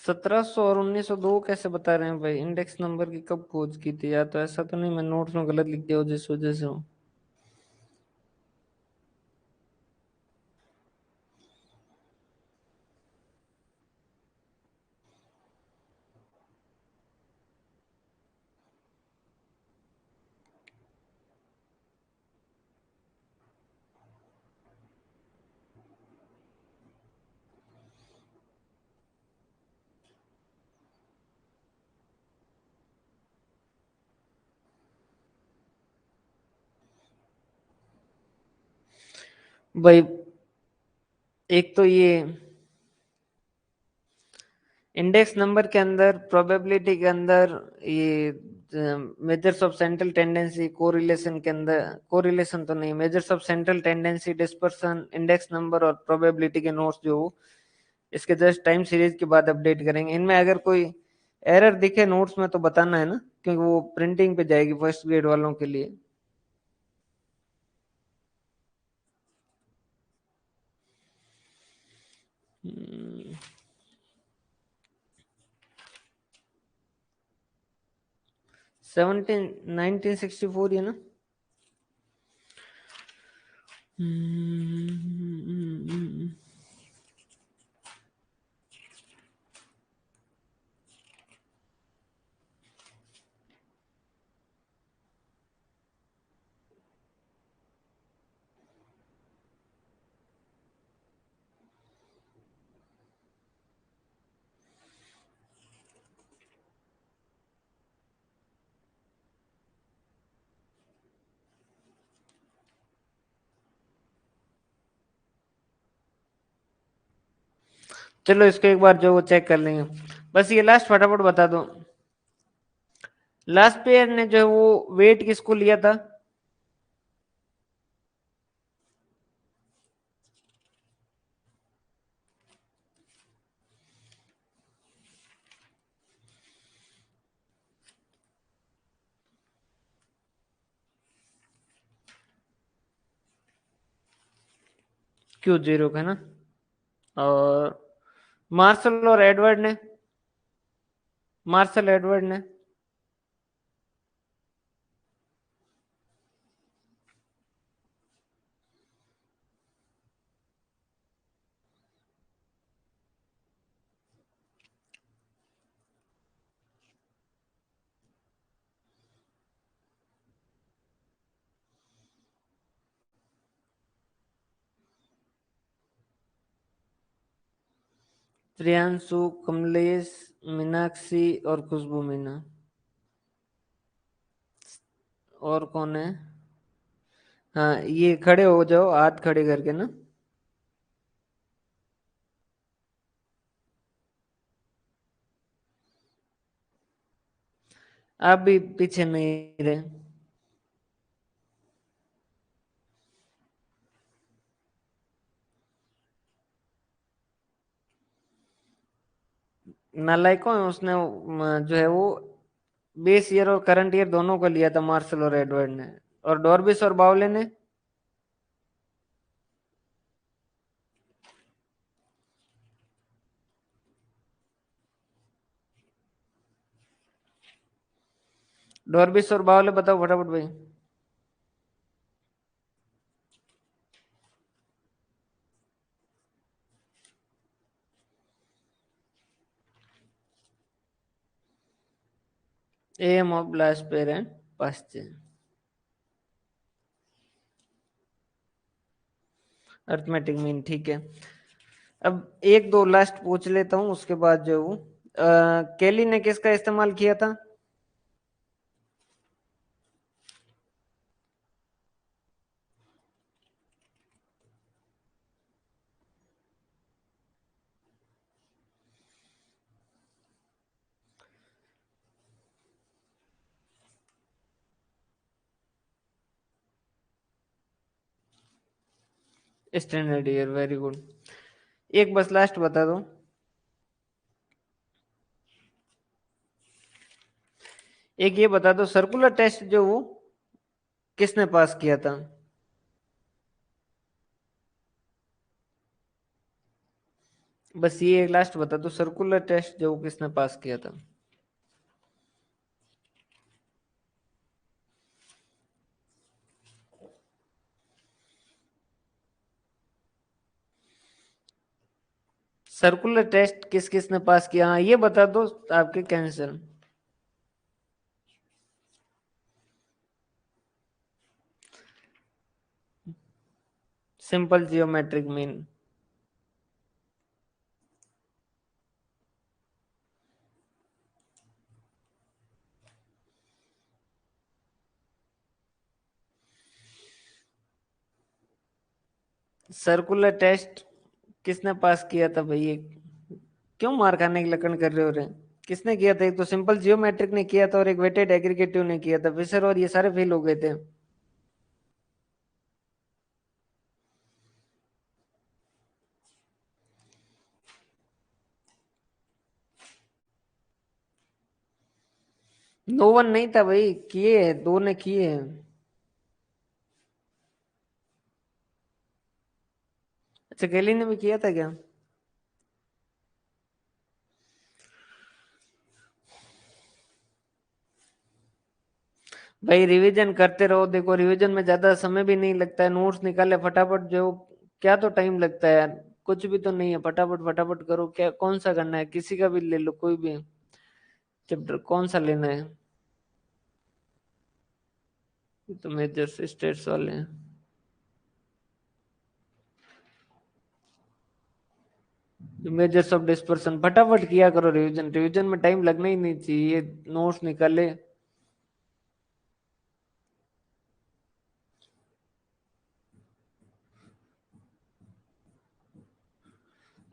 सत्रह सौ और 1902 कैसे बता रहे हैं भाई, इंडेक्स नंबर की कब खोज की थी? या तो ऐसा तो नहीं मैं नोट्स में गलत लिख दिया हो जिस वजह से हो। भाई एक तो ये इंडेक्स नंबर के अंदर, प्रोबेबिलिटी के अंदर, ये measures of central tendency, correlation के अंदर, कोरिलेशन तो नहीं, measures of central tendency, dispersion, index number और प्रोबेबिलिटी के नोट्स जो इसके जस्ट टाइम सीरीज के बाद अपडेट करेंगे। इनमें अगर कोई एरर दिखे नोट्स में तो बताना है ना, क्योंकि वो प्रिंटिंग पे जाएगी फर्स्ट ग्रेड वालों के लिए। 1964 है ना। चलो इसको एक बार जो वो चेक कर लेंगे। बस ये लास्ट फटाफट बता दो, लास्ट पेयर ने जो है वो वेट किसको लिया था? Q0 का है ना। और मार्शल और एडवर्ड ने, मार्शल एडवर्ड ने प्रियांशु, कमलेश, मीनाक्षी और खुशबू मीना। और कौन है? हाँ ये खड़े हो जाओ हाथ खड़े करके ना। आप भी पीछे नहीं रहे। नालायकों है उसने जो है वो बेस ईयर और करंट ईयर दोनों को लिया था मार्शल और एडवर्ड ने। और डॉर्बिस और बावले ने डॉर्बिस और बावले बताओ फटाफट भाई। M of last pair and past, arithmetic mean, ठीक है। अब एक दो लास्ट पूछ लेता हूँ उसके बाद जो हूँ, केली ने किसका इस्तेमाल किया था? Standard year, very good. एक बस लास्ट बता दो, एक ये बता दो सर्कुलर टेस्ट जो वो किसने पास किया था? बस ये एक लास्ट बता दो, सर्कुलर टेस्ट जो वो किसने पास किया था? सर्कुलर टेस्ट किस किस ने पास किया, हाँ ये बता दो आपके कैंसर। Simple geometric mean. Circular test किसने पास किया था भाई ये? क्यों मार खाने की लकड़ कर रहे हो रे? किसने किया था? एक तो सिंपल जियोमेट्रिक ने किया था और एक वेटेड एग्रीगेटिव ने किया था, फिशर और ये सारे फेल हो गए थे। नो वन नहीं था भाई, किए हैं, दो ने किए हैं। अच्छा, केली ने भी किया था क्या? भाई रिवीजन करते रहो, देखो रिवीजन में ज्यादा समय भी नहीं लगता है, नोट्स निकाले फटाफट जो। क्या तो टाइम लगता है यार, कुछ भी तो नहीं है, फटाफट फटाफट करो। क्या कौन सा करना है? किसी का भी ले लो, कोई भी चैप्टर कौन सा लेना है? ये तो मेजर स्टेट्स वाले हैं। मेजर्स ऑफ डिस्पर्सन फटाफट किया करो रिवीजन, रिवीजन में टाइम लगना ही नहीं चाहिए, नोट्स निकाले।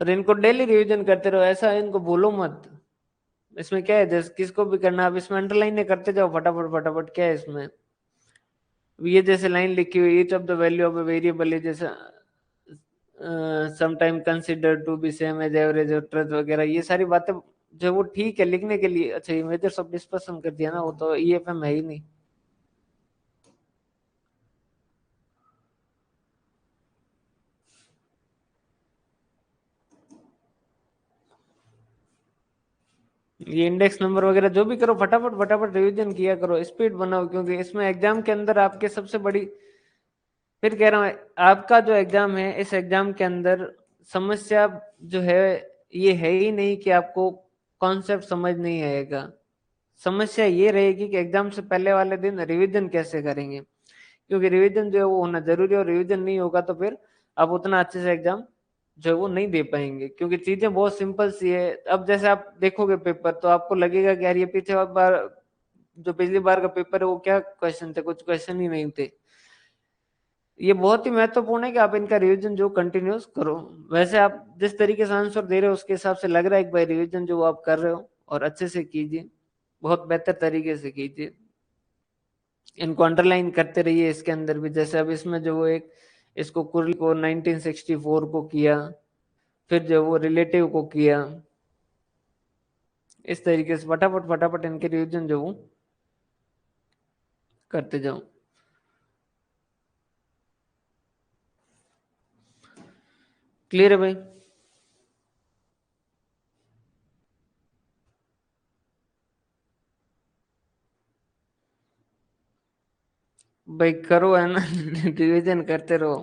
और इनको डेली रिवीजन करते रहो, ऐसा इनको बोलो मत। इसमें क्या है, जैसे किसको भी करना, अब इसमें अंडरलाइन करते जाओ फटाफट फटाफट, क्या है इसमें? ये जैसे लाइन लिखी हुई, each of the value of a variable है, जैसे sometime consider to be same as average और ट्रेथ वगैरह, ये सारी बातें जो वो ठीक है लिखने के लिए। अच्छा, ये मेजर्स ऑफ डिस्पर्सन कर दिया ना, वो तो ईएफएम है ही नहीं। ये इंडेक्स नंबर वगैरह जो भी करो, फटाफट फटाफट रिवीजन किया करो, स्पीड बनाओ, क्योंकि इसमें एग्जाम के अंदर आपके सबसे बड़ी, फिर कह रहा हूँ, आपका जो एग्जाम है, इस एग्जाम के अंदर समस्या जो है, ये है ही नहीं कि आपको कॉन्सेप्ट समझ नहीं आएगा। समस्या ये रहेगी कि एग्जाम से पहले वाले दिन रिवीजन कैसे करेंगे, क्योंकि रिवीजन जो है वो होना जरूरी है, और रिवीजन नहीं होगा तो फिर आप उतना अच्छे से एग्जाम जो है वो नहीं दे पाएंगे, क्योंकि चीजें बहुत सिंपल सी है। अब जैसे आप देखोगे पेपर तो आपको लगेगा कि यार ये पीछे बार, जो पिछली बार का पेपर है वो क्या क्वेश्चन थे, कुछ क्वेश्चन ही नहीं थे। ये बहुत ही महत्वपूर्ण है कि आप इनका रिवीजन जो कंटिन्यूस करो। वैसे आप जिस तरीके से आंसर दे रहे हो उसके हिसाब से लग रहा है कि भाई रिवीजन जो आप कर रहे हो, और अच्छे से कीजिए, बहुत बेहतर तरीके से कीजिए। इनको अंडरलाइन करते रहिए इसके अंदर भी, जैसे अब इसमें जो वो एक, इसको कुर्ली को 1964 को किया, फिर जो वो रिलेटिव को किया, इस तरीके से फटाफट फटाफट इनके रिवीजन जो वो करते जाओ। क्लियर है भाई? भाई करो, है ना? रिवीजन करते रहो।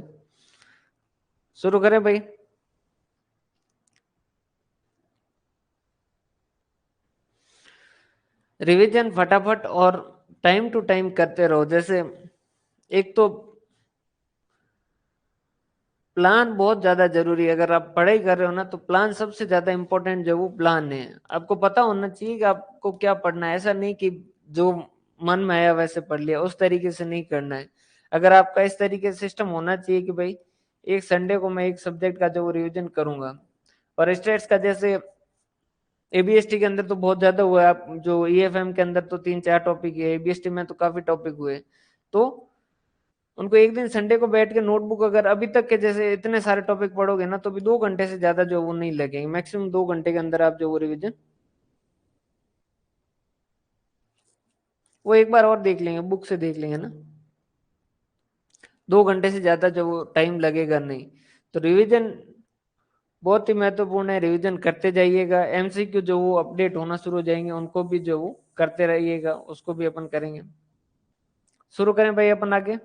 शुरू करें भाई? रिवीजन फटाफट और टाइम टू टाइम करते रहो। जैसे एक तो प्लान बहुत ज्यादा जरूरी है, अगर आप पढ़ाई कर रहे हो ना तो प्लान सबसे ज्यादा इंपॉर्टेंट जो वो प्लान है। आपको पता होना चाहिए कि आपको क्या पढ़ना है, ऐसा नहीं कि जो मन में आया वैसे पढ़ लिया, उस तरीके से नहीं करना है। अगर आपका इस तरीके से सिस्टम होना चाहिए कि भाई एक संडे को मैं एक सब्जेक्ट का जो वो रिविजन करूंगा, और स्टेट्स का जैसे एबीएसटी के अंदर तो बहुत ज्यादा हुआ है, आप जो ईएफएम के अंदर तो 3-4 टॉपिक है, एबीएसटी में तो काफी टॉपिक हुए। तो उनको एक दिन संडे को बैठ के नोटबुक, अगर अभी तक के जैसे इतने सारे टॉपिक पढ़ोगे ना तो भी 2 घंटे से ज्यादा जो वो नहीं लगेंगे, मैक्सिमम 2 घंटे के अंदर आप जो वो रिविजन वो एक बार और देख लेंगे, बुक से देख लेंगे ना। 2 घंटे से ज्यादा जो वो टाइम लगेगा नहीं। तो रिविजन बहुत ही महत्वपूर्ण है, रिविजन करते जाइएगा। एमसीक्यू जो वो अपडेट होना शुरू हो जाएंगे, उनको भी जो वो करते रहिएगा, उसको भी अपन करेंगे। शुरू करें भाई अपन आगे?